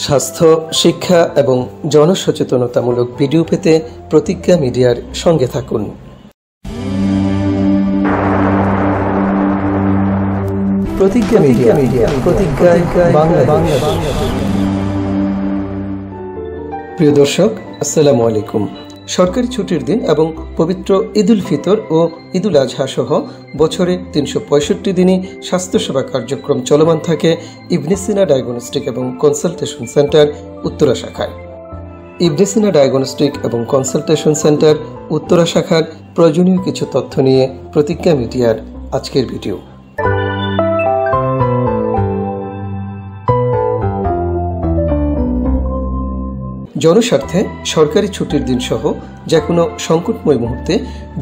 স্বাস্থ্য, শিক্ষা এবং জনসচেতনতামূলক ভিডিও পেতে প্রতিজ্ঞা মিডিয়ার সঙ্গে থাকুন। প্রতিজ্ঞা মিডিয়া, প্রতিজ্ঞায় বাংলাদেশ। প্রিয় দর্শক, আসসালামু আলাইকুম। সরকারি ছুটির দিন এবং পবিত্র ঈদুল ফিতর ও ঈদুল আজহা সহ বছরে ৩৬৫ দিনই স্বাস্থ্যসেবা কার্যক্রম চলমান থাকে ইবনে সিনা ডায়াগনস্টিক এবং কনসালটেশন সেন্টার উত্তরা শাখায়। ইবনে সিনা ডায়াগনস্টিক এবং কনসালটেশন সেন্টার উত্তরা শাখার প্রয়োজনীয় কিছু তথ্য নিয়ে প্রতিজ্ঞা মিডিয়ার আজকের ভিডিও। জনস্বার্থে সরকারি ছুটির দিন সহ যে কোনো সংকটময় মুহূর্তে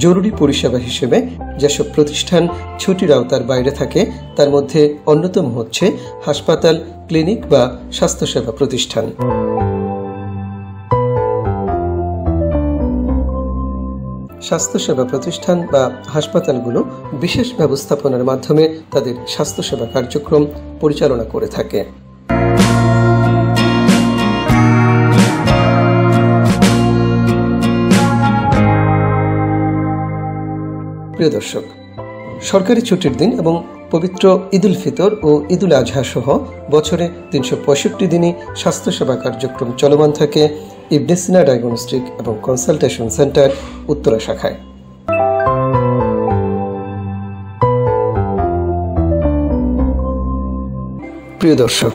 জরুরি পরিষেবা হিসেবে যেসব প্রতিষ্ঠান ছুটির আওতার বাইরে থাকে তার মধ্যে অন্যতম হচ্ছে হাসপাতাল, ক্লিনিক বা স্বাস্থ্যসেবা প্রতিষ্ঠান। স্বাস্থ্যসেবা প্রতিষ্ঠান বা হাসপাতালগুলো বিশেষ ব্যবস্থাপনার মাধ্যমে তাদের স্বাস্থ্যসেবা কার্যক্রম পরিচালনা করে থাকে। প্রিয় দর্শক, সরকারি ছুটির দিন এবং পবিত্র ঈদুল ফিতর ও ঈদুল আজহা সহ বছরে ৩৬৫ দিনই স্বাস্থ্যসেবা কার্যক্রম চলমান থাকে ইবনে সিনা ডায়াগনস্টিক এবং কনসালটেশন সেন্টার উত্তরা শাখায়। প্রিয় দর্শক,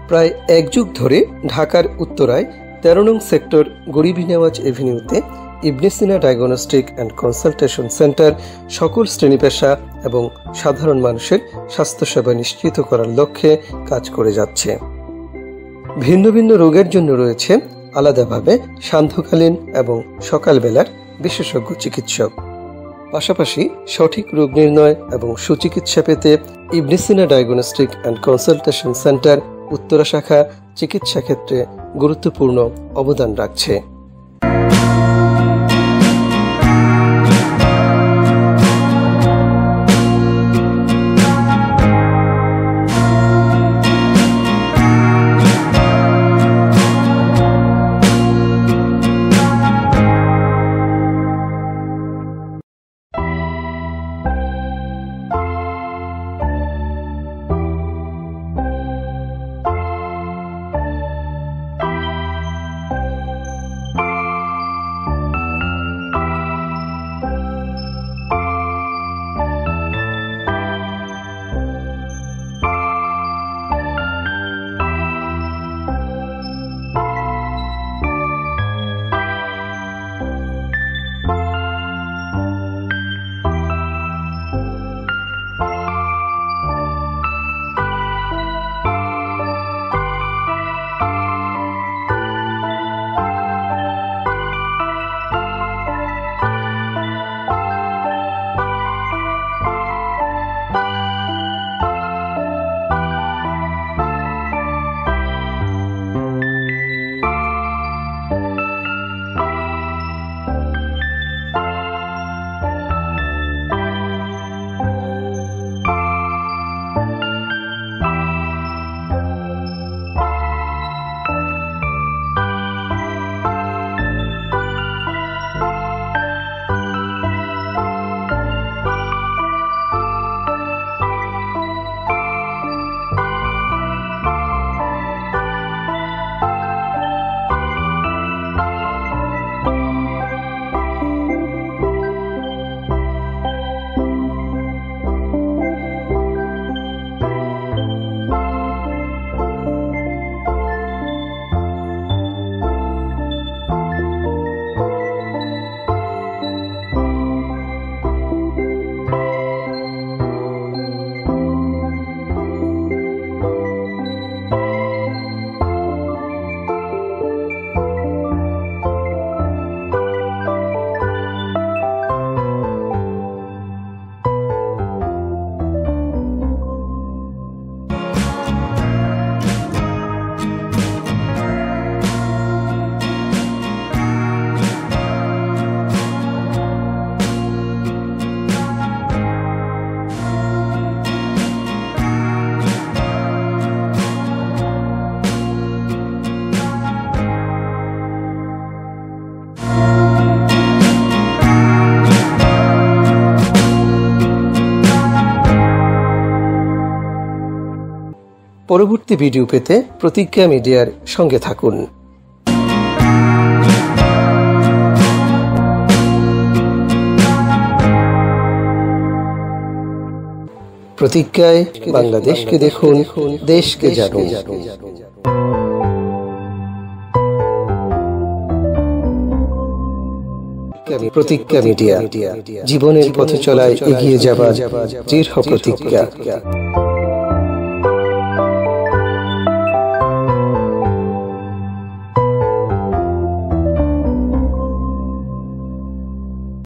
প্রায় এক যুগ ধরে ঢাকার উত্তরায় ১৩ নং সেক্টর গরিবি নেওয়াজ এভিনিউতে Ibn Sina diagnostic and consultation centre সকল শ্রেণী পেশা এবং সাধারণ মানুষের স্বাস্থ্যসেবা নিশ্চিত করার লক্ষ্যে কাজ করে যাচ্ছে। ভিন্ন ভিন্ন রোগের জন্য রয়েছে আলাদাভাবে সান্ধ্যকালীন এবং সকালবেলার বিশেষজ্ঞ চিকিৎসক। পাশাপাশি সঠিক রোগ নির্ণয় এবং সুচিকিৎসা পেতে Ibn Sina diagnostic and consultation centre Uttara শাখা চিকিৎসা ক্ষেত্রে গুরুত্বপূর্ণ অবদান রাখছে। পরবর্তী ভিডিও পেতে প্রতিজ্ঞা মিডিয়ার সঙ্গে থাকুন। প্রতিজ্ঞায় বাংলাদেশকে দেখুন, দেশকে জানুন। প্রতিজ্ঞা মিডিয়া, জীবনের পথে চলায় এগিয়ে যাবার দৃঢ় প্রতিজ্ঞা।